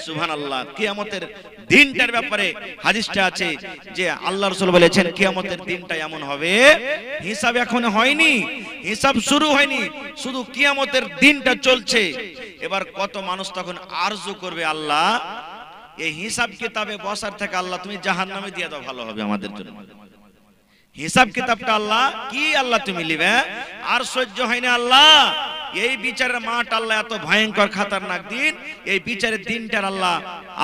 সুবহানাল্লাহ। কিয়ামতের দিনটার ব্যাপারে হাদিসটা আছে যে আল্লাহ রাসূল বলেছেন কিয়ামতের দিনটা এমন হবে, হিসাব এখন হয়নি, হিসাব শুরু হয়নি, শুধু কিয়ামতের দিনটা চলছে। এবার কত মানুষ তখন আরজু করবে, আল্লাহ এই হিসাব কিতাবে বসার থেকে আল্লাহ তুমি জাহান্নামে দিয়ে দাও, ভালো হবে আমাদের জন্য। হিসাব কিতাবটা আল্লাহ কি আল্লাহ তুমি নিবে, আর সহ্য হয়নি আল্লাহ। এই বিচারের মাঠ আল্লাহ এত ভয়ঙ্কর খাতারনাক দিন, এই বিচারের দিনটার আল্লাহ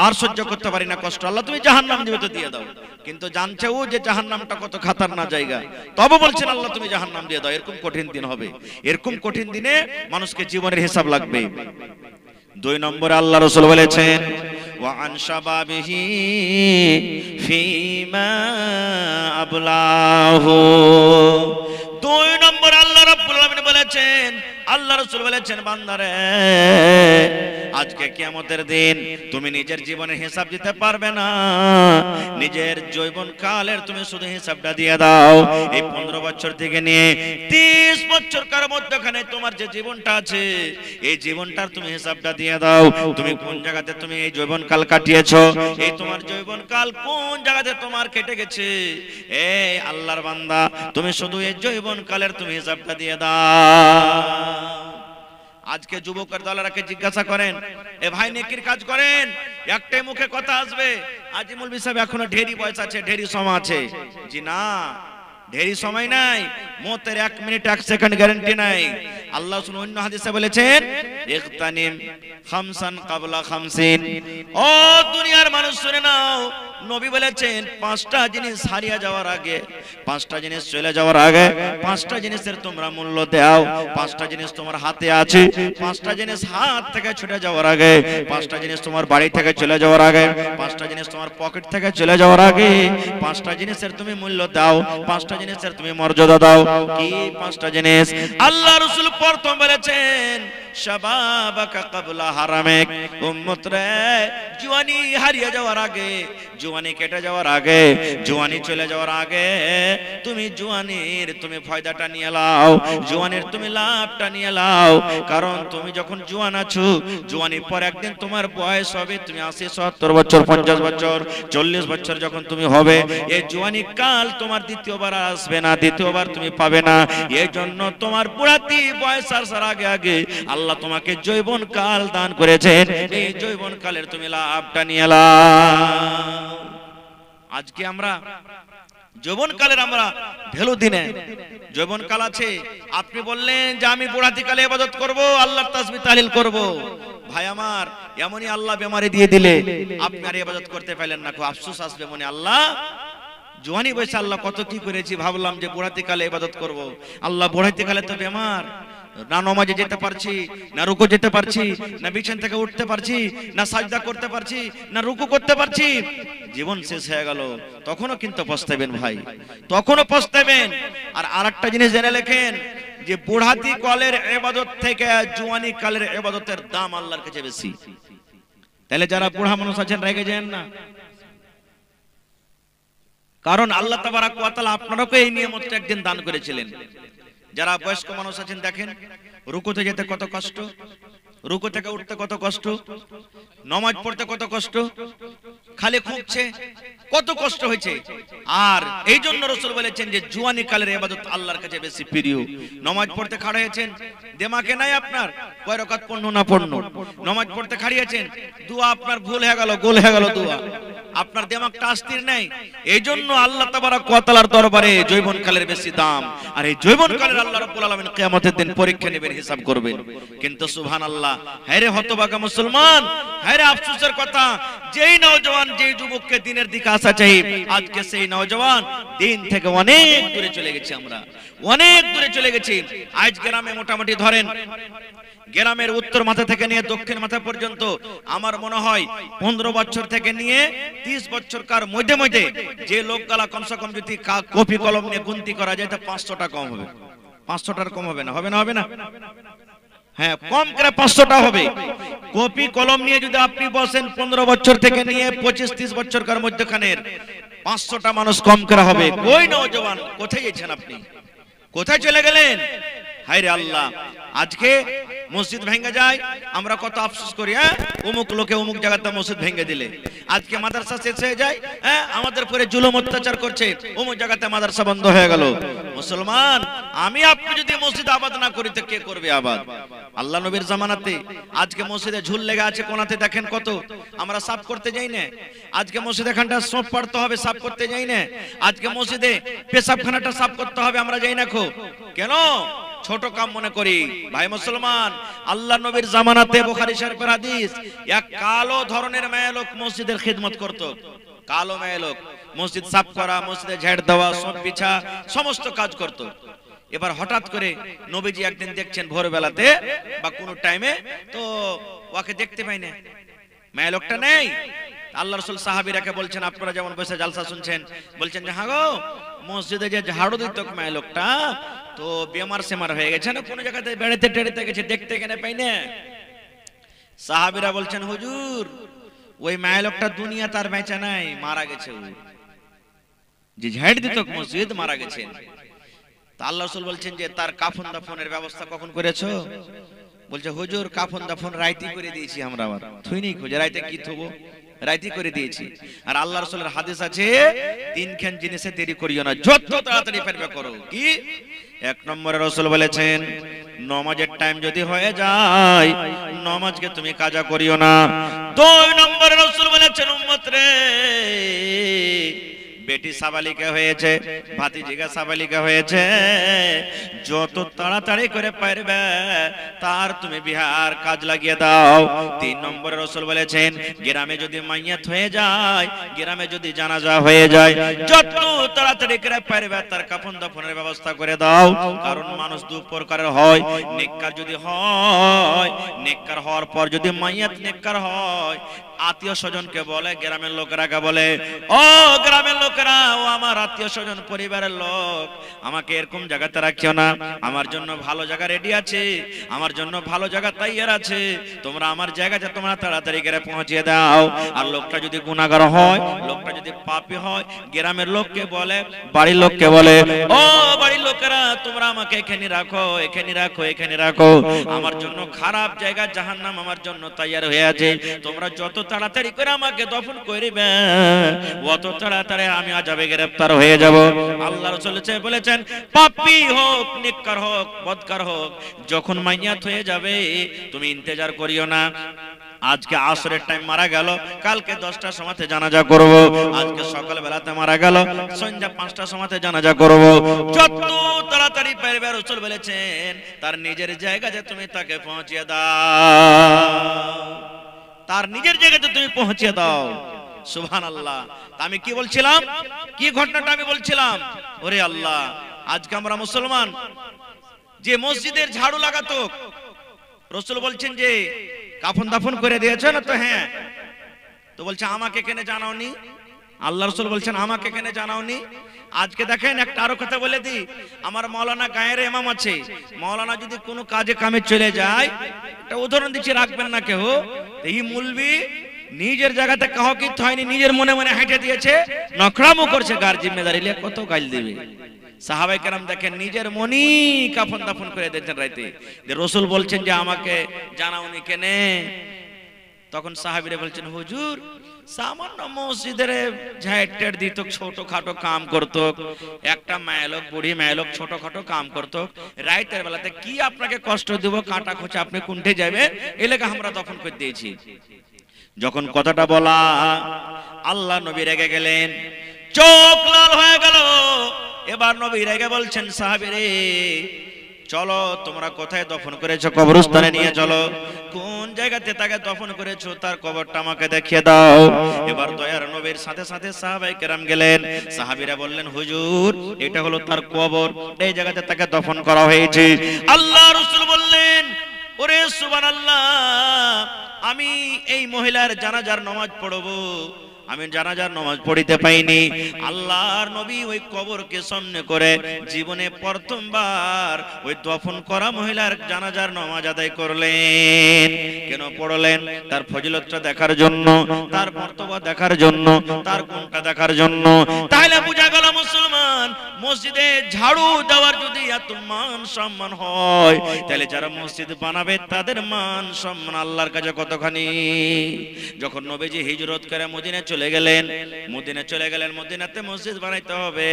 আর সহ্য করতে পারি না কষ্ট, আল্লাহ তুমি জাহান্নাম দিবে তো দিয়ে দাও। কিন্তু জানছে ও যে জাহান্নামটা কত খাতারনাক জায়গা, তবে বলছেন আল্লাহ তুমি জাহান্নাম দিয়ে দাও। এরকম কঠিন দিন হবে, এরকম কঠিন দিনে মানুষকে জীবনের হিসাব লাগবে। 2 নম্বরে আল্লাহ রাসূল বলেছেন ওয়া আন শাবাবিহি ফিমা আবলাহু। 2 নম্বর আল্লাহ রাব্বুল আলামিন বলেছেন, আল্লাহ রাসূল বলেছেন, বান্দারে আজকে কিয়ামতের দিন তুমি নিজের জীবনের হিসাব দিতে পারবে না, নিজের যৌবন কালের তুমি শুধু হিসাবটা দিয়ে দাও। এই 15 বছর থেকে নিয়ে 30 বছরকার মধ্যখানে তোমার যে জীবনটা আছে, এই জীবনটার তুমি হিসাবটা দিয়ে দাও। তুমি কোন জায়গাতে তুমি এই যৌবন কাল কাটিয়েছো, এই তোমার যৌবন কাল কোন জায়গাতে তোমার কেটে গেছে, এই আল্লাহর বান্দা তুমি শুধু এই যৌবন কালের তুমি হিসাবটা দিয়ে দাও। আজকে যুবকের দলেরাকে জিজ্ঞাসা করেন, এ ভাই নেকির কাজ করেন, একটাই মুখে কথা আসবে, আজি মৌলভী সাহেব এখনো ঢেরি বয়স আছে, ঢেরি সময় আছে। জি না, ঢেরি সময় নাই, মতের 1 মিনিট 1 সেকেন্ড গ্যারান্টি নাই। আল্লাহ সুবহানাহু অন্য হাদিসে বলেছেন ইগতানিম খামসান ক্বাবলা খামসিন। ও দুনিয়ার মানুষ শুনে নাও, নবী বলেছেন 5টা জিনিস হারিয়ে যাওয়ার আগে, 5টা জিনিস চলে যাওয়ার আগে, 5টা জিনিসের তোমরা মূল্য দাও। 5টা জিনিস তোমার হাতে আছে, 5টা জিনিস হাত থেকে ছুটে যাওয়ার আগে, 5টা জিনিস তোমার বাড়ি থেকে চলে যাওয়ার আগে, 5টা জিনিস তোমার পকেট থেকে চলে যাওয়ার আগে, 5টা জিনিসের তুমি মূল্য দাও, 5টা জিনিসের তুমি মর্যাদা দাও। কি 5টা জিনিস? আল্লাহ রাসূল প্রথম বলেছেন শাবাবাকা ক্বাবলা হারামিক। উম্মত রে, জওয়ানি হারিয়ে যাওয়ার আগে, জওয়ানি কেটে যাওয়ার আগে, জওয়ানি চলে যাওয়ার আগে তুমি জওয়ানির তুমি ফায়দাটা নিয়ে নাও, জওয়ানির তুমি লাভটা নিয়ে নাও। কারণ তুমি যখন জওয়ান আছো, জওয়ানির পর একদিন তোমার বয়স হবে, তুমি 80, 70 বছর, 50 বছর, 40 বছর যখন তুমি হবে, এই জওয়ানি কাল তোমার দ্বিতীয়বার আসবে না, দ্বিতীয়বার তুমি পাবে না। এই জন্য তোমার বুড়াতি বয়স আসার আগে আগে আল্লাহ তোমাকে যৌবন কাল দান করেছেন, এই যৌবন কালের তুমি লাভটা নিয়ে নাও। আজকে আমরা যৌবন কালের আমরা ভ্যালু দিনে, যৌবন কাল আছে, আপনি বললেন যে আমি বুড়াতি কালে ইবাদত করব, আল্লাহর তাসবিহ তাহলিল করব। ভাই আমার, এমনই আল্লাহ বেমারি দিয়ে দিলে আপনি আর ইবাদত করতে পারলেন না, খুব আফসোস আসবে মনে। আল্লাহ জওয়ানি বয়সে আল্লাহ কত কি করেছি, ভাবলাম যে বুড়াতি কালে ইবাদত করব, আল্লাহ বুড়াতি কালে তো বেমার, না নামাজে যেতে পারছি, না রুকু যেতে পারছি, না বিছানা থেকে উঠতে পারছি, না সাজদা করতে পারছি, না রুকু করতে পারছি, জীবন শেষ হয়ে গেল। তখনও কিন্তু পস্তাবেন ভাই, তখনও পস্তাবেন। আর আরেকটা জিনিস জেনে লেখেন যে বুড়াতি কালের ইবাদত থেকে জওয়ানি কালের ইবাদতের দাম আল্লাহর কাছে বেশি। তাহলে যারা বুড়া মানুষ আছেন রেগে যান না, কারণ আল্লাহ তাবারাক ওয়া তাআলা আপনাদেরকে এই নিয়ামতটা একদিন দান করেছিলেন। যারা বয়স্ক মানুষ আছেন দেখেন, রুকুতে যেতে কত কষ্ট, রুকু থেকে উঠতে কত কষ্ট, নামাজ পড়তে কত কষ্ট, খালি খুঁজছে, কত কষ্ট হয়েছে। আর এই জন্য রাসূল বলেছেন যে জওয়ানি কালের ইবাদত আল্লাহর কাছে বেশি প্রিয়। নামাজ পড়তে খাড়া হয়েছেন, দিমাগে নাই আপনার কয় রাকাত পড়নো না পড়নো, নামাজ পড়তে খাড়িয়েছেন, দোয়া আপনার ভুল হয়ে গেল, গোল হয়ে গেল দোয়া, আপনার দিমাগটা স্থির নাই। এই জন্য আল্লাহ তাবারাক ওয়া তাআলার দরবারে যৌবন কালের বেশি দাম। আর এই যৌবন কালের আল্লাহ রাব্বুল আলামিন কিয়ামতের দিন পরীক্ষা নেবেন, হিসাব করবেন। কিন্তু সুবহানাল্লাহ, হায়রে হতভাগা মুসলমান, হায়রে আফসোসের কথা, যেই নওজওয়ান, যেই যুবককে দিনের দিকে আসা চাই, আজকে সেই নওজওয়ান দিন থেকে অনেক দূরে চলে গেছে, আমরা অনেক দূরে চলে গেছি। আজ গ্রামে মোটামুটি ধরেন গ্রামের উত্তর মাথা থেকে নিয়ে দক্ষিণ মাথা পর্যন্ত আমার মনে হয় 15 বছর থেকে নিয়ে 30 বছরকার মধ্যে মধ্যে যে লোকগুলা কমসে কম যদি কপি কলম নিয়ে গুনতি করা যায় তা 500টা কম হবে। 500টার কম হবে না? হবে না? হবে না? হ্যাঁ, কম করে 500টা হবে। কপি কলম নিয়ে যদি আপনি বসেন 15 বছর থেকে নিয়ে 25-30 বছরকার মধ্যখানের 500টা মানুষ কম করে হবে। কই নওজওয়ান, কোথায় গেছেন আপনি? কোথায় চলে গেলেন? হায় রে আল্লাহ, আজকে মসজিদ ভেঙে যায়, আমরা কত আফসোস করি, হ্যাঁ অমুক লোকে অমুক জায়গাতে মসজিদ ভেঙে দিলে। আজকে মাদ্রাসা শেষ হয়ে যায়, হ্যাঁ আমাদের পরে জুলুম অত্যাচার করছে, অমুক জায়গাতে মাদ্রাসা বন্ধ হয়ে গেল। মুসলমান, আমি আপনি যদি মসজিদ আবাদ না করি তো কে করবে আবাদ? আল্লাহ নবীর জামানাতে আজকে মসজিদে ঝুল লেগে আছে কোনাতে, দেখেন কত, আমরা সাফ করতে যাই না। আজকে মসজিদে এখানটা সব পড়তে হবে, সাফ করতে যাই না। আজকে মসজিদে পেশাবখানাটা সাফ করতে হবে, আমরা যাই না। কেন? ছোট কাম মনে করি। ভাই মুসলমান, আল্লাহ নবীর জামানাতে বুখারী শরীফের হাদিস, এক কালো ধরনের মেয়ে লোক মসজিদের খিদমত করত। কালো মেয়ে লোক মসজিদ সাফ করা, মসজিদে ঝাড় দেওয়া, সব বিছা, সমস্ত কাজ করত। এবার হঠাৎ করে নবীজি একদিন দেখছেন ভোরবেলাতে বা কোন টাইমে, তো ওকে দেখতে পাই না, মেয়ে লোকটা নেই। আল্লাহ রাসূল সাহাবীরাকে বলছেন, আপনারা যেমন বসে জালসা শুনছেন, বলছেন যে হ্যাঁ গো, মসজিদে যে ঝাড়ু দিত মেয়ে লোকটা তো বেমার সেমার হয়ে গেছে না, কোন জায়গাতে বেড়াতে টেড়াতে গেছে, দেখতে কেন পাই না। সাহাবীরা বলছেন, হুজুর ওই মেয়ে লোকটা দুনিয়া তার বেঁচে নাই, মারা গেছে। যে ঝাড় দিত মসজিদ মারা গেছেন। তা আল্লাহ রাসূল বলছেন যে তার কাফন দাফনের ব্যবস্থা কখন করেছো? বলছে হুজুর কাফন দাফন রাইতি করে দিয়েছি আমরা, আবার থুইনি খুঁজে, রাইতে কি থবো, রাইতি করে দিয়েছি। আর আল্লাহ রাসূলের হাদিস আছে, তিনখান জিনিসে দেরি করিও না, যত তাড়াতাড়ি পারবে করো। কি? এক নম্বরে রাসূল বলেছেন, নামাজের টাইম যদি হয়ে যায় নামাজকে তুমি কাজা করিও না। দুই নম্বরে রাসূল বলেছেন, উম্মত রে, বেটি সাবালিকা হয়েছে, ভাতিজিগা সাবালিকা হয়েছে, যত তাড়াতাড়ি করে পারবে তার তুমি বিহার কাজ লাগিয়ে দাও। তিন নম্বরে রাসূল বলেছেন, গ্রামে যদি মাইয়াত হয়ে যায়, গ্রামে যদি জানাজা হয়ে যায়, যত তাড়াতাড়ি করে পারবে তার কাফন দাফনের ব্যবস্থা করে দাও। কারণ মানুষ দু প্রকারের হয়, নেককার যদি হয়, নেককার হওয়ার পর যদি মাইয়াত নেককার হয়, আত্মীয় স্বজনকে বলে, গ্রামের লোকেরা বলে, ও গ্রামের লোকেরা, ও আমার আত্মীয় স্বজন পরিবারের লোক, আমাকে এরকম জায়গাতে রাখিও না, আমার জন্য ভালো জায়গা রেডি আছে, আমার জন্য ভালো জায়গা তৈয়ার আছে, তোমরা আমার জায়গাতে তোমরা তাড়াতাড়ি করে পৌঁছিয়ে দাও। আর লোকটা যদি গুনাহগার হয়, লোকটা যদি পাপী হয়, গ্রামের লোককে বলে, বাড়ির লোককে বলে, ও বাড়ির লোকেরা, তোমরা আমাকে এখানে রাখো, এখানে রাখো, এখানে রাখো, আমার জন্য খারাপ জায়গা জাহান্নাম আমার জন্য তৈয়ার হয়ে আছে, তোমরা যত তাড়াতাড়ি করে আমাকে দফন করিবে অত তাড়াতাড়ি আমি আযাবে গ্রেফতার হয়ে যাব। আল্লাহ রাসূল বলেছেন, পাপী হোক, নেককার হোক, বদকার হোক, যখন মাইয়াত হয়ে যাবে তুমি ইন্তেজার করিও না। আজকে আসরের টাইম মারা গেল, কালকে 10টার সময়তে জানাজা করব, আজকে সকাল বেলাতে মারা গেল, সন্ধ্যা 5টার সময়তে জানাজা করব, যত তাড়াতাড়ি পারবে রাসূল বলেছেন তার নিজের জায়গাতে তুমি তাকে পৌঁছিয়ে দাও, তার নিজের জায়গাতে তুমি পৌঁছিয়ে দাও। সুবহানাল্লাহ। আমি কি বলছিলাম, কি ঘটনাটা আমি বলছিলাম? ওরে আল্লাহ, আজকে আমরা মুসলমান যে মসজিদের ঝাড়ু লাগাতো, রাসূল বলছেন যে কাফন দাফন করে দিয়েছে না, তো হ্যাঁ, তো বলছে আমাকে কেন জানাওনি? আল্লাহ রাসূল বলছেন আমাকে কেন জানাওনি? আজকে দেখেন একটা আরো কথা বলে দি, আমার মাওলানা গায়ের ইমাম আছে, মাওলানা যদি কোনো কাজে কামে চলে যায়, একটা উদাহরণ দিচ্ছি, রাখবেন না কেউ, এই মুলবি নিজের জায়গাতে কাউকে হয়নি, নিজের মনে মনে হেঁটে দিয়েছে, নখরামও করছে, গার জিম্মেদারি নিয়ে কত গাল দিবে। সাহাবায়ে কেরাম দেখেন নিজের মনি কাফন দাফন করে দিয়েছেন রাইতে, রাসূল বলছেন যে আমাকে জানাওনি কেনে? তখন সাহাবীরা বলছেন, হুজুর সামান্য মসজিদের ঝাড় দিত, ছোটখাটো কাম করত, একটা মেয়েলোক, বুড়ি মেয়েলোক ছোটখাটো কাম করত, রাইতের বেলাতে কি আপনাকে কষ্ট দেব, কাটা খোঁচা আপনি কুণ্ঠে যাবেন, এলাকা আমরা দফন করে দিয়েছি। যখন কথাটা বলা, আল্লাহ নবী রেগে গেলেন, চোখ লাল হয়ে গেল। এবার নবী রেগে বলছেন, সাহাবীরে চলো, তোমরা কোথায় দফন করেছো, কবরস্থানে নিয়ে চলো, কোন জায়গাতে তাকে দফন করেছো তার কবরটা আমাকে দেখিয়ে দাও। এবার দয়ার নবীর সাথে সাথে সাহাবায়ে কেরাম গেলেন, সাহাবীরা বললেন, হুজুর এটা হলো তার কবর, এই জায়গাতে তাকে দফন করা হয়েছে। আল্লাহ রাসূল বললেন, ওরে সুবহানাল্লাহ, আমি এই মহিলার জানাজার নামাজ পড়বো, আমি জানাজার নামাজ পড়িতে পাইনি। আল্লাহর নবী ওই কবরকে সামনে করে জীবনে প্রথমবার ওই দফন করা মহিলার জানাজার নামাজ আদায় করলেন। কেন পড়লেন? তার ফজিলতটা দেখার জন্য, তার মর্তবা দেখার জন্য, তার গুণটা দেখার জন্য। তাহলে বোঝা গেল মুসলমান, মসজিদে ঝাড়ু দেওয়ার যদি যদি এত মান সম্মান হয়, তাহলে যারা মসজিদ বানাবে তাদের মান সম্মান আল্লাহর কাছে কতখানি। যখন নবীজি হিজরত করে মদিনায় চলে গেলেন, মদিনাতে মসজিদ বানাইতে হবে।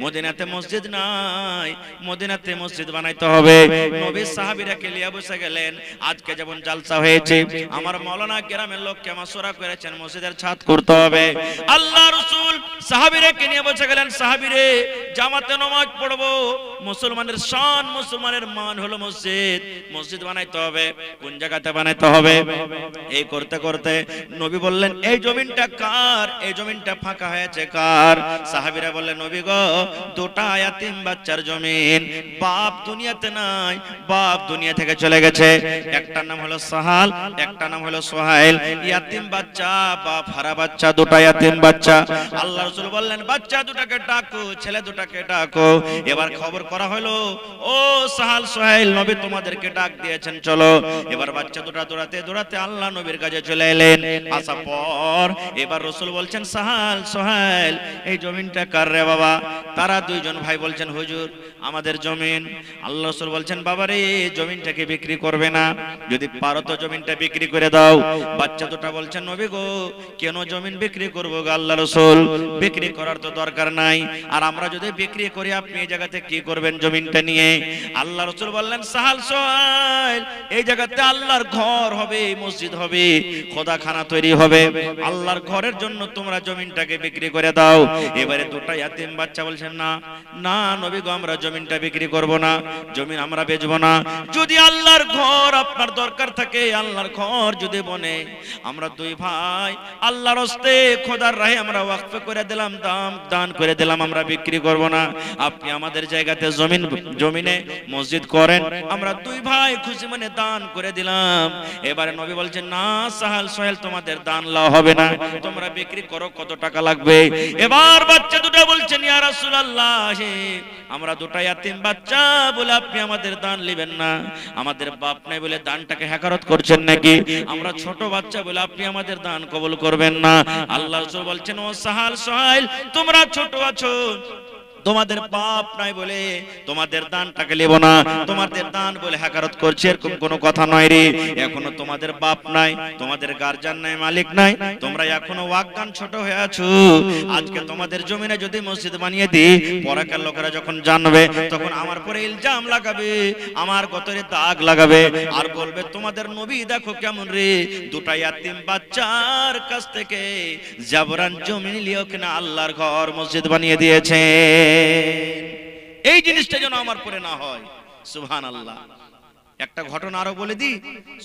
মদিনাতে মসজিদ নাই, মদিনাতে মসজিদ বানাইতে হবে। নবী সাহাবীরা লিয়ে বসে গেলেন। আজকে যেমন জালসা হয়েছে, আমার মাওলানা কেরামের লোককে মাশওয়ারা করেছেন মসজিদের ছাদ করতে হবে। আল্লাহ রাসূল সাহাবীরা নিয়ে বসে গেলেন, সাহাবীরে জামাতে নামাজ পড়বো। মুসলমানের শান, মুসলমানের মান হলো মসজিদ, মসজিদ বানাইতে হবে। কোন জায়গাতে বানাইতে হবে? এই করতে করতে নবী বললেন, এই জমিনটা কার? এই জমিনটা ফাঁকা হয়েছে কার? সাহাবীরা বললেন, নবী গো, দুটা ইয়াতিম বাচ্চার জমিন। বাপ দুনিয়াতে নাই, বাপ দুনিয়া থেকে চলে গেছে। একটার নাম হলো সাহাল, একটার নাম হলো সোহাইল। ইয়াতিম বাচ্চা, বাপ হারা বাচ্চা, দুটা ইয়াতিম বাচ্চা। আল্লাহ রাসূল বললেন, বাচ্চা দুটাকে ডাকো, ছেলে দুটাকে ডাকো। এবার খবর করা হলো, ও সাহাল সোহাইল, নবী তোমাদেরকে ডাক দিয়েছেন, চলো। এবার বাচ্চা দুটা দৌড়াতে দৌড়াতে আল্লাহ নবীর কাছে চলে এলেন। আসার পর এবার রাসূল বলছেন, সাহাল সোহাইল, এই জমিনটা কার রে বাবা? তারা দুইজন ভাই বলছেন, হুজুর আমাদের জমিন। আল্লাহ রাসূল বলছেন, বাবারে জমিনটাকে বিক্রি করবে না? যদি পারো তো জমিনটা বিক্রি করে দাও। বাচ্চা দুটা বলছেন, নবী গো, কেন জমিন বিক্রি করবো গো আল্লাহ রাসূল? বিক্রি করার তো দরকার নাই। আর আমরা যদি বিক্রি করি, আপনি এই জায়গাতে কি করবেন জমিনটা নিয়ে? আল্লাহ রাসূল বললেন, সাহাল সোহাইল, এই জায়গাতে আল্লাহর ঘর হবে, মসজিদ হবে, খোদাখানা তৈরি হবে। আল্লাহর ঘরের জন্য তোমরা জমিনটাকে বিক্রি করে দাও। এবারে দুটা ইয়াতিম বাচ্চা বলছেন, না না নবী গো, আমরা জমিনটা বিক্রি করব না, জমিন আমরা বেচবো না। যদি আল্লাহর ঘর আপনার দরকার থাকে, আল্লাহর ঘর যদি বনে, আমরা দুই ভাই আল্লাহর হস্তে খোদার রাহে আমরা ওয়াকফ করে দিলাম, দান করে দিলাম, আমরা বিক্রি করব না। আপনি আমাদের জায়গাতে জমিনে মসজিদ করেন, আমরা দুই ভাই খুশি মনে দান করে দিলাম। এবারে নবী বলছেন, না সাহাল সোহেল, তোমাদের দান লাও হবে না, তোমরা বিক্রি করো, কত টাকা লাগবে? এবার বাচ্চা দুটো বলছেন, ইয়া রাসূলুল্লাহ, আমরা দুটা ইয়াতিম বাচ্চা বলে আপনি আমাদের দান নেবেন না? আমাদের বাপ নাই বলে দানটাকে হেকারত করছেন নাকি? আমরা ছোট বাচ্চা বলে আপনি আমাদের দান কবুল করবেন না? আল্লাহ রাসূল বলছেন, ও সাহাল সোহাইল, তোমরা ছোট আছো, তোমাদের বাপ নাই বলে তোমাদের দানটাকে নেব না, তোমাদের দান বলে হাকারত করছে, এরকম কোনো কথা নয় রে। এখনো তোমাদের বাপ নাই, তোমাদের গার্জিয়ান নাই, মালিক নাই, তোমরা এখনো ওয়াক্কান ছোট হয়ে আছো। আজকে তোমাদের জমিনে যদি মসজিদ বানিয়ে দিই, পরকার লোকেরা যখন জানবে, তখন আমার পরে ইলজাম লাগাবে, আমার গতরে দাগ লাগাবে, আর বলবে তোমাদের নবী দেখো কেমন রে, দুটা ইয়াতিম বাচ্চার কাছ থেকে জাবরান জমি নিয়েও কিনা আল্লাহর ঘর মসজিদ বানিয়ে দিয়েছে। এই জিনিসটা যেন আমার পরে না হয়। সুবহানাল্লাহ। একটা ঘটনা আরো বলে দিই।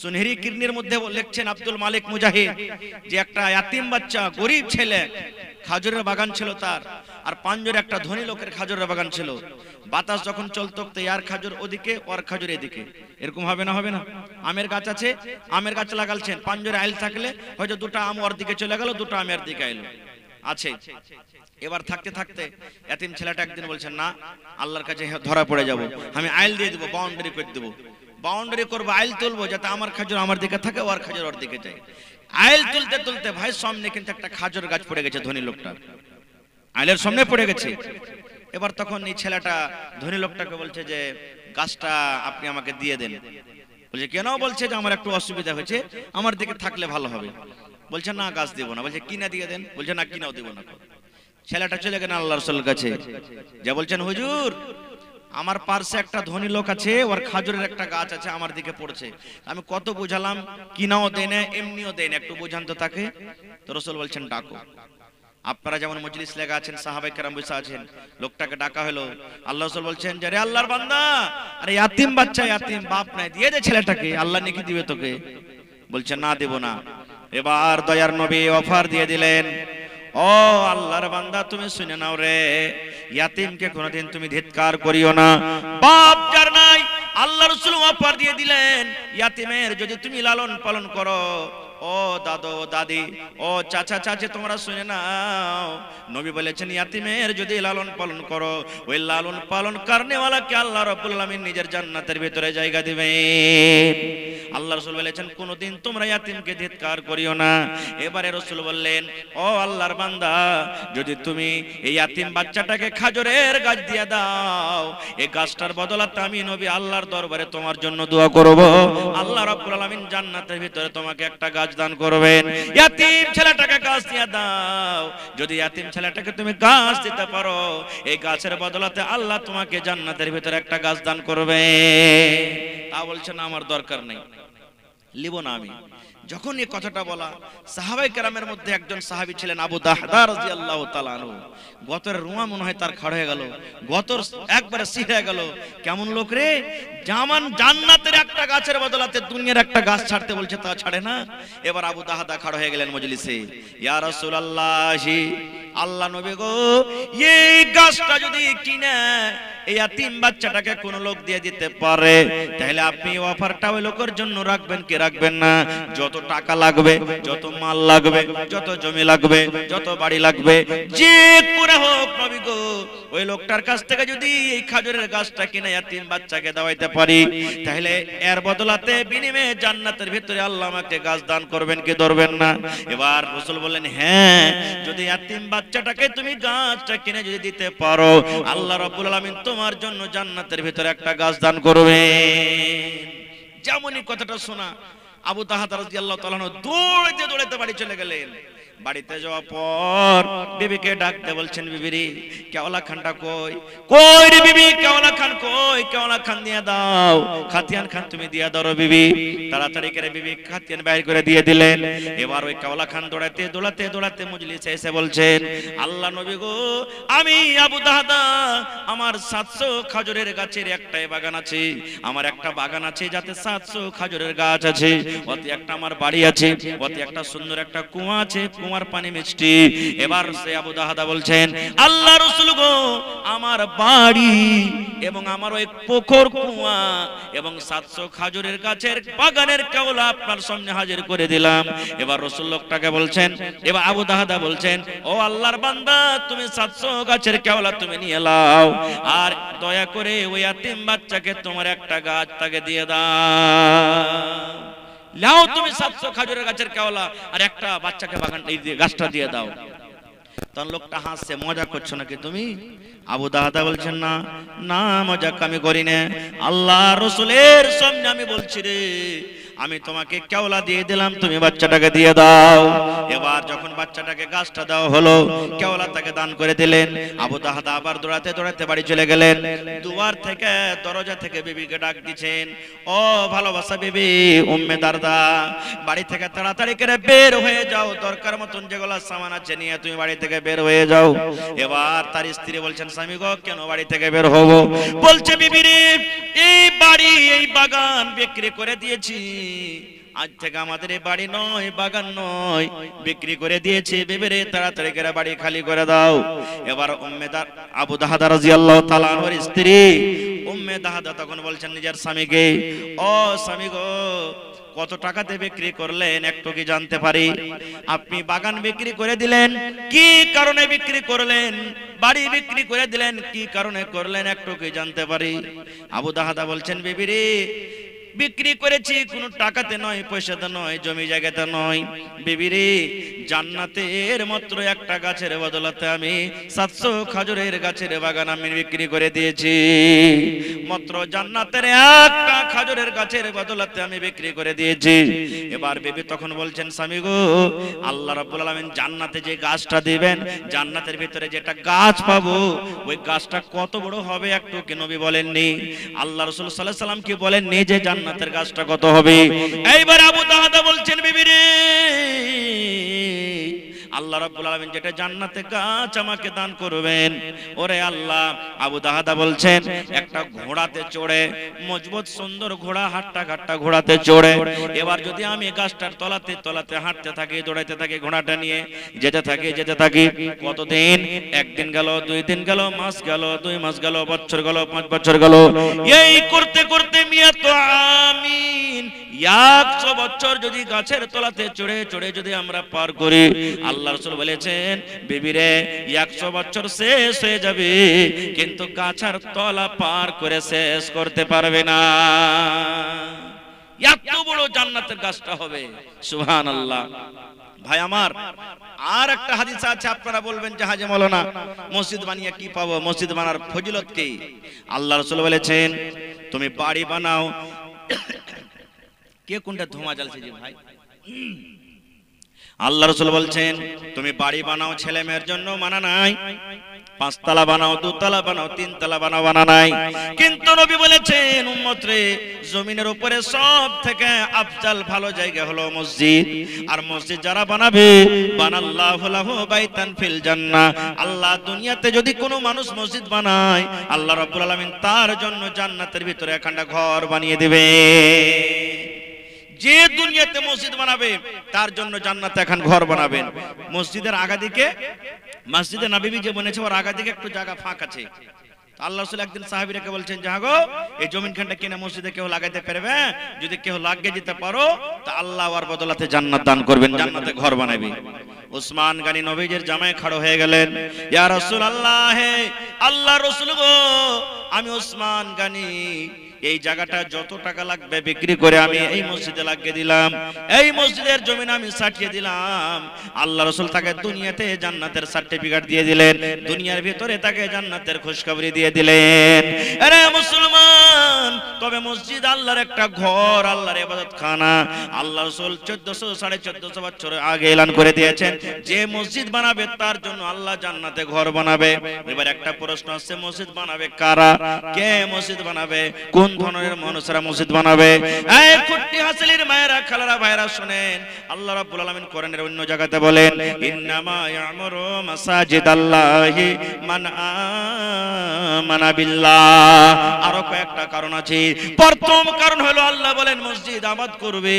সুনহেরি কিরনির মধ্যে লিখছেন আব্দুল মালিক মুজাহিদ, যে একটা ইয়াতিম বাচ্চা, গরিব ছেলে, খাজুরের বাগান ছিল তার, আর পাঞ্জরে একটা ধনী লোকের খাজুরের বাগান ছিল। বাতাস যখন চলতো, ইয়ার খাজুর ওদিকে, ওর খাজুর এদিকে, এরকম হবে না? হবে না? আমের গাছ আছে, আমের গাছ লাগালছেন, পাঞ্জরে আইল থাকলে হয়তো দুটো আম ওর দিকে চলে গেল, দুটো আমের দিকে এলো আছে। এবার থাকতে থাকতে এতিম ছেলেটা একদিন বলছেন, না, আল্লাহর কাছে ধরা পড়ে যাব, আমি আইল দিয়ে দেবো, বাউন্ডারি করে দেবো, বাউন্ডারি করবো, আইল তুলবো, যাতে আমার খাজুর আমার দিকে থাকে, ওর খাজুর ওর দিকে যায়। আইল তুলতে তুলতে ভাই সামনে কিন্তু একটা খাজুর গাছ পড়ে গেছে, ধনী লোকটা আইলের সামনে পড়ে গেছে। এবার তখন এই ছেলেটা ধনী লোকটাকে বলছে যে, গাছটা আপনি আমাকে দিয়ে দেন। বলছে কেন? বলছে যে আমার একটু অসুবিধা হয়েছে, আমার দিকে থাকলে ভালো হবে। বলছে না, গাছ দেবো না। বলছে কিনা দিয়ে দেন। বলছে না, কিনাও দেবো না। ছেলেটা চলে গেলেন আল্লাহর রাসূলের কাছে, যা বলছেন, হুজুর আমার পার্শ্বে একটা ধনী লোক আছে, ওর খাজুরের একটা গাছ আছে, আমার দিকে পড়ছে, আমি কত বুঝালাম, কিনাও দেয় না, এমনিও দেয় না, একটু বুঝান তো তাকে। তো রাসূল বলছেন, ডাকো। আপনারা যেমন মজলিস লেগে আছেন, সাহাবায়ে কেরাম বসে আছেন, লোকটাকে ডাকা হলো। আল্লাহ রাসূল বলছেন যে, রে আল্লাহর বান্দা, আরে ইয়াতিম বাচ্চা, ইয়াতিম, বাপ নাই, দিয়ে দে ছেলেটাকে, আল্লাহ নাকি দিবে তোকে। বলছে না, দেব না। এবার দয়ার নবী অফার দিয়ে দিলেন, ও আল্লাহর বান্দা, তুমি শুনে নাও রে, ইয়াতিমকে কোনোদিন তুমি ধিক্কার করিও না। বাপ যার নাই, আল্লাহ রাসূল অফার দিয়ে দিলেন, ইয়াতিমের যদি তুমি লালন পালন করো, ও দাদু দাদি, ও চাচা চাচি, তোমরা শুনে নাও, নবী বলেছেন ইয়াতিমের যদি লালন পালন করো, ওই লালন পালন করনেওয়ালাকে আল্লাহ রাব্বুল আলামিন নিজের জান্নাতের ভিতরে জায়গা দিবেন। আল্লাহ রাসূল বলেছেন কোনদিন তোমরা ইয়াতিমকে ধিক্কার করিও না। এবারে রাসূল বললেন, ও আল্লাহর বান্দা, যদি তুমি এই ইয়াতিম বাচ্চাটাকে খেজুরের গাছ দিয়ে দাও, এই গাছটার বদলাতে আমি নবী আল্লাহর দরবারে তোমার জন্য দোয়া করব, আল্লাহ রাব্বুল আলামিন জান্নাতের ভিতরে তোমাকে একটা গাছ দান করবেন। ইয়াতিম ছেলেটাকে গাছ দিয়ে দাও, যদি ইয়াতিম ছেলেটাকে তুমি গাছ দিতে পারো, এই গাছের বদলাতে আল্লাহ তোমাকে জান্নাতের ভিতরে একটা গাছ দান করবে। তা বলছেন আমার দরকার নেই, লিব না আমি। যখন এই কথাটা বলা, সাহাবায়ে কেরামের মধ্যে একজন সাহাবী ছিলেন আবু দাহদা রাদিয়াল্লাহু তাআলা আনহু। গতরের রুমা মনে হয় তার খাড়া হয়ে গেল, গতর একবারে সিঁড়ে গেল। কেমন লোক রে, জামান জান্নাতের একটা গাছের বদলাতে দুনিয়ার একটা গাছ ছাড়তে বলছে, তা ছাড়ে না। এবার আবু দাহদা খাড়া হয়ে গেলেন মজলিসে, ইয়া রাসূলুল্লাহি, আল্লাহ নবী গো, এই গাছটা যদি কিনে এই ইয়াতিম বাচ্চাটাকে কোন লোক দিয়ে দিতে পারে, তাহলে আপনি অফারটা ওই লোকের জন্য রাখবেন কি রাখবেন না? যত টাকা লাগবে, যত মাল লাগবে, যত জমি লাগবে, যত বাড়ি লাগবে, যে করে হোক নবী গো, ওই লোকটার কাছ থেকে যদি এই খেজুরের গাছটা কিনে ইয়াতিম বাচ্চাকে দেওয়াইতে পারি, তাহলে এর বদলাতে বিনিময়ে জান্নাতের ভিতরে আল্লাহ আমাকে গাছ দান করবেন কি ধরবেন না? এবার রাসূল বললেন, হ্যাঁ, যদি ইয়াতিম বাচ্চাটাকে তুমি গাছটা কিনে যদি দিতে পারো, আল্লাহ রাব্বুল আলামিন তোমার জন্য জান্নাতের ভিতরে একটা গাছ দান করবেন। যেমনই কথাটা শোনা, আবু দাহদা রাদিয়াল্লাহু তাআলা দৌড়াইতে দৌড়াইতে বাড়ি চলে গেলেন। বাড়িতে যাওয়ার পর বিবিকে ডাকতে বলছেন, বিবিরে কেওলা খানটা কই? কই রে বিবি, কেওলা খান কই? কেওলা খান দিয়ে দাও, খাতিয়ান খান তুমি দিয়ে দাও রে বিবি। তাড়াতাড়ি করে বিবি খাতিয়ান বাইর করে দিয়ে দিলেন। এবার ওই কেওলা খান দৌড়াতে দৌড়াতে দৌড়াতে মজলিসে এসে বলছেন, আল্লাহ নবী গো, আমি আবু দাহদা, আমার 700 খেজুরের গাছের একটাই বাগান আছে, আমার একটা বাগান আছে যাতে 700 খেজুরের গাছ আছে, ওতে একটা আমার বাড়ি আছে, ওতে একটা সুন্দর একটা কুয়া আছে, কুয়ার পানি মিষ্টি। এবার সে আবু দাহদা বলছেন, আল্লাহ রাসূল গো, আমার বাড়ি এবং আমার ওই পুকুর কুয়া এবং 700 খেজুরের গাছের বাগানের কেওলা আপনার সামনে হাজির করে দিলাম। এবার রাসূল লোকটাকে বলছেন, এবার আবু দাহদা বলছেন, ও আল্লাহর বান্দা, তুমি 700 গাছের কেওলা তুমি নিয়ে নাও, আর দয়া করে ওই ইয়াতিম বাচ্চাকে তোমার একটা গাছ তাকে দিয়ে দাও। লাও তুমি 700 খেজুরের গাছের কেওলা আর একটা বাচ্চাকে বাগান এই গাছটা দিয়ে দাও। তখন লোকটা হাসছে, মজা করছো নাকি তুমি? আবু দাহদা বলছেন, না না, মজাক আমি করি না, আল্লাহ রাসূলের সামনে আমি বলছি রে, আমি তোমাকে কেওলা দিয়ে দিলাম, তুমি বাচ্চাটাকে দিয়ে দাও। এবার যখন বাচ্চাটাকে গাছটা দেওয়া হলো, কেওলা তাকে দান করে দিলেন। আবু দাহদা আবার দৌড়াতে দৌড়াতে বাড়ি চলে গেলেন। দুয়ার থেকে, দরজা থেকে বিবিকে ডাক দিচ্ছেন, ও ভালোবাসা বিবি উম্মে দারদা, বাড়ি থেকে তাড়াতাড়ি করে বের হয়ে যাও, দরকার মতন যেগুলো সামান আছে নিয়ে তুমি বাড়ি থেকে বের হয়ে যাও। এবার তার স্ত্রী বলছেন, স্বামী গো, কেন বাড়ি থেকে বের হব? বলছে, বিবি রে, এই বাড়ি এই বাগান বিক্রি করে দিয়েছি, আজ থেকে আমাদের এই বাড়ি নয়, বাগান নয়, বিক্রি করে দিয়েছে। বিবিরে তাড়াতাড়ি করে বাড়ি খালি করে দাও। এবার আবু দাহদা রাদিয়াল্লাহু তাআলা আনহুর স্ত্রী উম্মে দাহদা তখন বলছেন নিজের স্বামীকে, ও স্বামী গো, কত টাকাতে বিক্রি করলেন একটু কি জানতে পারি? আপনি বাগান বিক্রি করে দিলেন, কি কারণে বিক্রি করলেন? বাড়ি বিক্রি করে দিলেন, কি কারণে করলেন একটু কি জানতে পারি? আবু দাহদা বলছেন, বিবিরে বিক্রি করেছি কোনো টাকাতে নয়, পয়সাতে নয়, জমি জায়গাতে নয়, বিবিরে জান্নাতের মাত্র একটা গাছের বদলাতে আমি 700 খেজুরের গাছের বাগান আমি বিক্রি করে দিয়েছি। মাত্র জান্নাতের একটা খেজুরের গাছের বদলাতে আমি বিক্রি করে দিয়েছি। এবার বিবি তখন বলছেন, স্বামী গো, আল্লাহ রাব্বুল আলামিন জান্নাতে যে গাছটা দিবেন, জান্নাতের ভিতরে যেটা গাছ পাবো, ওই গাছটা কত বড় হবে একটু কি নবী বলেননি? আল্লাহ রাসূল সাল্লাল্লাহু আলাইহি ওয়াসাল্লাম কি বলেননি যে জান্নাতের গাছটা কত হবে? এইবার আবু দাহদা বলছেন, বিবি রে, আল্লাহ রাব্বুল আলামিন যেটা জান্নাতে গাছ আমাকে দান করবেন, ওরে আল্লাহ, আবু দাহদা বলছেন, একটা ঘোড়াতে চড়ে, মজবুত সুন্দর ঘোড়া, হাট্টা ঘাট্টা ঘোড়াতে চড়ে, এবার যদি আমি গাছটার তলাতে তলাতে হাঁটতে থাকি, দৌড়াইতে থাকি, ঘোড়াটা নিয়ে যেতে থাকি, কতদিন? একদিন গেল, 2 দিন গেল, মাস গেল, 2 মাস গেল, বছর গেল, 5 বছর গেল, এই করতে করতে মিয়াত আমিন 100 বছর যদি গাছের তলাতে চড়ে চড়ে যদি আমরা পার করি, আল্লাহ রাসূল বলেছেন, বিবিরে 100 বছর শেষ হয়ে যাবে, কিন্তু গাছের তলা পার করে শেষ করতে পারবে না। এত বড় জান্নাতের গাছটা হবে। সুবহানাল্লাহ। ভাই আমার, আর একটা হাদিস আছে, আপনারা বলবেন যে হাজী মাওলানা মসজিদ বানিয়ে কি পাবো, মসজিদ বানার ফজিলত কি? আল্লাহ রাসূল বলেছেন তুমি বাড়ি বানাও। কে কোনটা ধোঁয়া জ্বালছে যে ভাই? আল্লাহ রাসূল বলছেন তুমি বাড়ি বানাও, ছেলে মেয়ের জন্য মানা নাই। 5 তলা বানাও, 2 তলা বানাও, 3 তলা বানাও, মানা নাই। কিন্তু নবী বলেছেন উম্মত রে, জমিনের উপরে সব থেকে আফজাল ভালো জায়গা হলো মসজিদ। আর মসজিদ যারা বানাবে, বানাল্লাহু লাহু বাইতান ফিল জান্নাহ, আল্লাহ দুনিয়াতে যদি কোনো মানুষ মসজিদ বানায়, আল্লাহ রাব্বুল আলামিন তার জন্য জান্নাতের ভিতরে একখানা ঘর বানিয়ে দিবে। যে দুনিয়াতে মসজিদ বানাবে তার জন্য জান্নাতে এখন ঘর বানাবেন। মসজিদের আগা দিকে, মসজিদে নববী যে বনেছে ওর আগা দিকে একটু জায়গা ফাঁক আছে। আল্লাহ রাসূল একদিন সাহাবীরাকে বলছেন যে গো, এই জমিনখানটা কিনা মসজিদে কেউ লাগাইতে পারবে? যদি কেউ লাগিয়ে দিতে পারো তা আল্লাহ ওর বদলাতে জান্নাত দান করবেন, জান্নাতে ঘর বানাবে। উসমান গনি নবীজির জামায় খাড়া হয়ে গেলেন, ইয়া রাসূলুল্লাহ, হে আল্লাহর রাসূল গো, আমি উসমান গনি এই জায়গাটা যত টাকা লাগবে বিক্রি করে আমি এই মসজিদে লাগিয়ে দিলাম, এই মসজিদের জমিন আমি সাটিয়ে দিলাম। আল্লাহ রাসূল তাকে দুনিয়াতে জান্নাতের সার্টিফিকেট দিয়ে দিলেন, দুনিয়ার ভিতরে তাকে জান্নাতের খুশখবরি দিয়ে দিলেন। আরে মুসলমান, তবে মসজিদ আল্লাহর একটা ঘর, আল্লাহর ইবাদতখানা। আল্লাহ রাসূল 1400-1450 বছর আগে এলান করে দিয়েছেন যে মসজিদ বানাবে তার জন্য আল্লাহ জান্নাতে ঘর বানাবে। এবার একটা প্রশ্ন আসছে, মসজিদ বানাবে কারা? কে মসজিদ বানাবে? কোন ধরনের মানুষরা মসজিদ বানাবে? এই কুট্টি হাসিলের মায়েরা, খালারা, ভাইরা শুনেন, আল্লাহ রাব্বুল আলামিন কোরআনের অন্য জায়গাতে বলেন ইন্নামা ইয়ামুরু মাসাজিদাল্লাহি মান আমানা বিল্লাহ। আরো কয়েকটা কারণ আছে। প্রথম কারণ হলো আল্লাহ বলেন মসজিদ আবাদ করবে,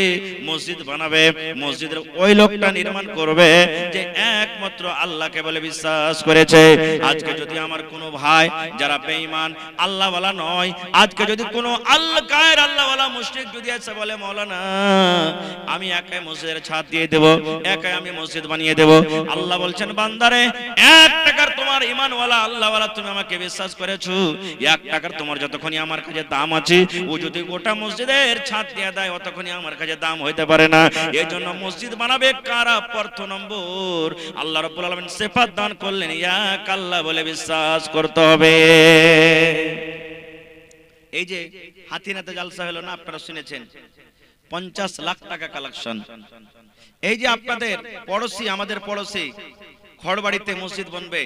মসজিদ বানাবে, মসজিদের ওই লোকটা নির্মাণ করবে যে একমাত্র আল্লাহকে বলে বিশ্বাস করেছে। আজকে যদি আমার কোনো ভাই যারা বেঈমান, আল্লাহওয়ালা নয়, আজকে যদি কোনো আল্লাহ গায়ের আল্লাহওয়ালা মুশরিক যদি এসে বলে মাওলানা আমি একাই মসজিদের ছাদ দিয়ে দেব, একাই আমি মসজিদ বানিয়ে দেব, আল্লাহ বলছেন বান্দারে 1 টাকার তোমার ঈমানওয়ালা আল্লাহওয়ালা তুমি আমাকে বিশ্বাস করেছো, 1 টাকার তোমার যতক্ষণই আমার কাছে দাম আছে, ও যদি গোটা মসজিদের ছাদ দিয়ে দেয় অতক্ষণই আমার কাছে দাম হইতে পারে না। এই জন্য মসজিদ বানাবে কারা? প্রথম নম্বর আল্লাহ রাব্বুল আলামিন সিফাত দান করলেন এক আল্লাহ বলে বিশ্বাস করতে হবে। এই যে হাতিনাতে জালসা হলো না, আপনারা শুনেছেন, 50 লাখ টাকা কালেকশন। এই যে আপনাদের পড়োশি, আমাদের পড়োশি খড়বাড়িতে মসজিদ বনবে,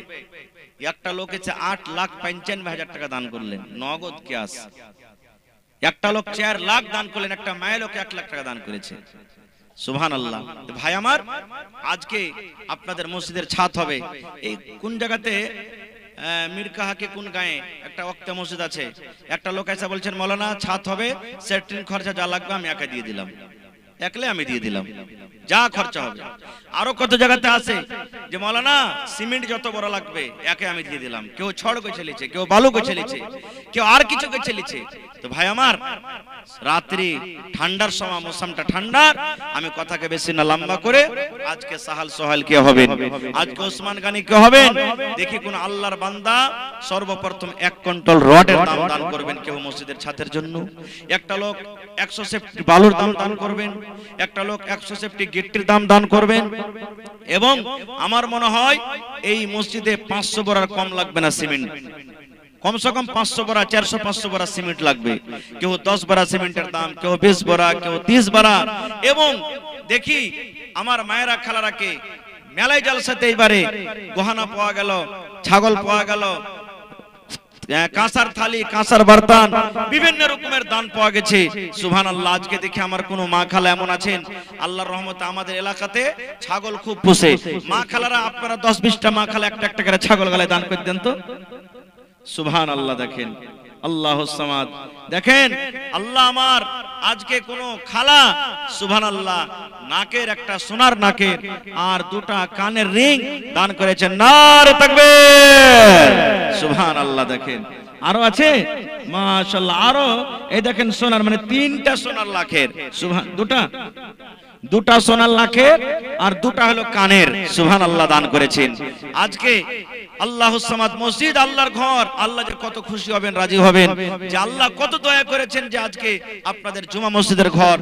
একটা লোক এসে 8,95,000 টাকা দান করলেন, নগদ ক্যাশ। একটা লোক 4 লাখ দান করলেন, একটা মায়ের লোক 1 লাখ টাকা দান করেছে। সুবহানাল্লাহ। ভাই আমার, আজকে আপনাদের মসজিদের ছাদ হবে এই কোন জায়গাতে, মিরকাহাকে কোন গায়ে একটা ওয়াক্তে মসজিদ আছে, একটা লোক এসে বলছেন মাওলানা ছাদ হবে, সেট্রিং খরচা যা লাগবে আমি একা দিয়ে দিলাম, একলে আমি দিয়ে দিলাম, যা খরচা হবে। আরো কত জায়গাতে আছে যে মাওলানা সিমেন্ট যত বড় লাগবে একে আমি দিয়ে দিলাম, কেউ ছড় গেছে লিছে, কেউ বালু গেছে লিছে, কেউ আর কিছু গেছে লিছে। তো ভাই আমার, রাত্রি ঠান্ডার সময়, মৌসুমটা ঠান্ডার, আমি কথাকে বেশি না লম্বা করে আজকে সাহাল সোহাল কে হবেন, আজকে ওসমান গনি কে হবেন, দেখি কোন আল্লাহর বান্দা সর্বপ্রথম 1 কুইন্টাল রডের দাম দান করবেন কেউ মসজিদের ছাদের জন্য, একটা লোক 100 সেফটি বালুর দাম দান করবেন, একটা লোক 100 সেফটি গিট্টির দাম দান করবেন। এবং আমার মনে হয় এই মসজিদে 500 বড়ার কম লাগবে না সিমেন্ট, কমসে কম 500 বড়া, 400-500 বড়া সিমেন্ট লাগবে। কেউ 10 বড়া সিমেন্টের দাম, কেউ 20 বড়া, কেউ 30 বড়া। এবং দেখি আমার মায়েরা খালারাকে মেলায় জালসাতে এবারে গহনা পাওয়া গেল, ছাগল পাওয়া গেল, কাঁসার থালি, কাঁসার বর্তন, বিভিন্ন রকমের দান পাওয়া গেছে। সুবহানাল্লাহ। আজকে দেখি আমার কোন মা খালা এমন আছেন, আল্লাহর রহমতে আমাদের এলাকাতে ছাগল খুব পোষে, মা খালারা আপনারা 10-20টা মা খালা একটা একটা করে ছাগল গালায় দান করে দেন তো। সুবহানাল্লাহ। দেখেন আল্লাহুস সামাদ, দেখেন আল্লাহ আমার আজকে কোন খালা সুবহানাল্লাহ নাকের একটা সোনার নাকের আর 2টা কানের রিং দান করেছেন, নারে তাকবীর, সুবহানাল্লাহ। দেখেন আরো আছে মাশাআল্লাহ, আরো এই দেখেন সোনার, মানে 3টা সোনার লাখের, সুবহান, 2টা সোনার লাখের আর 2টা হলো কানের, সুবহানাল্লাহ দান করেছেন। আজকে আল্লাহুস সামাদ মসজিদ, আল্লাহর ঘর, আল্লাহ যে কত খুশি হবেন, রাজি হবেন, যে আল্লাহ কত দয়া করেছেন যে আজকে আপনাদের জুমা মসজিদের ঘর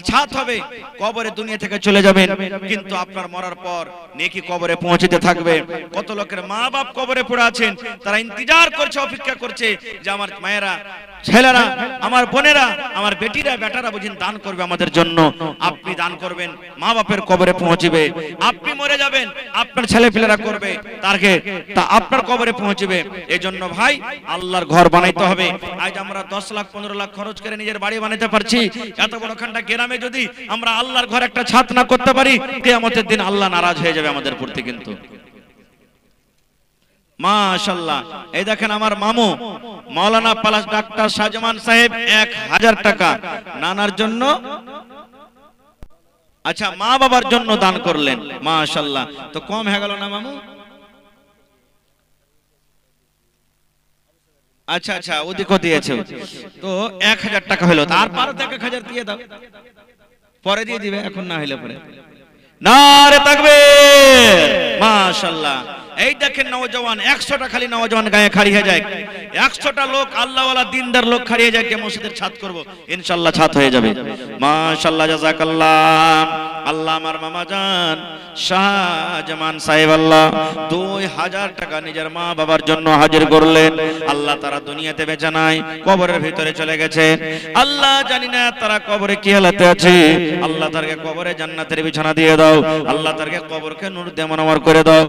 ছাদ হবে। কবরে দুনিয়া থেকে চলে যাবেন, কিন্তু আপনার মরার পর নেকি কবরে পৌঁছতে থাকবে। কত লোকের মা বাপ কবরে পড়ে আছেন, তারা ইন্তজার করছে, অপেক্ষা করছে যে আমার মায়েরা, ছেলেরা, আমার বোনেরা, আমার বেটিরা, বেটারা বুঝিন দান করবে আমাদের জন্য। আপনি দান করবেন, মা বাপের কবরে পৌঁছবে। আপনি মরে যাবেন, আপনার ছেলে পেলেরা করবে, তা আপনার কবরে পৌঁছবে। এই জন্য ভাই আল্লাহর ঘর বানাইতে হবে। আজ আমরা 10 লাখ 15 লাখ খরচ করে নিজের বাড়ি বানাইতে পারছি, এত বড় খানটা গ্রামে যদি আমরা আল্লাহর ঘর একটা ছাদ না করতে পারি, কিয়ামতের দিন আল্লাহ নারাজ হয়ে যাবে আমাদের প্রতি। কিন্তু মাশাআল্লাহ, এই দেখেন আমার মামু মাওলানা পালাস ডাক্তার শাহজামান সাহেব 1000 টাকা নানার জন্য, আচ্ছা মা বাবার জন্য দান করলেন। মাশাআল্লাহ, তো কম হয়ে গেল না মামু? আচ্ছা আচ্ছা, ওদিকও দিয়েছে, তো 1000 টাকা হলো। তারপর 1000 দিয়ে দাও, পরে দিয়ে দিবে, এখন না হইলে পরে। নারে তাকবীর, মাশাআল্লাহ। এই দেখেন নওজওয়ান, 100টা খালি নওজওয়ান গায়ে খাড়িয়ে যায়, 100টা লোক আল্লাহওয়ালা দিনদার লোক খাড়িয়ে যায় যে মসজিদের ছাদ করব, ইনশাআল্লাহ ছাদ হয়ে যাবে। মাশাআল্লাহ, জাযাকাল্লাহ। আল্লাহ আমার মামা জান শাহজামান সাহেব আল্লাহ 2000 টাকা নিজের মা বাবার জন্য হাজির করলেন। আল্লাহ তারা দুনিয়াতে বেঁচে নাই, কবরের ভিতরে চলে গেছে। আল্লাহ জানি না তারা কবরে কি হালাতে আছে। আল্লাহ তারকে কবরে জান্নাতের বিছানা দিয়ে দাও, আল্লাহ তারকে কবরকে নূর দিয়ে মুনওয়ার করে দাও।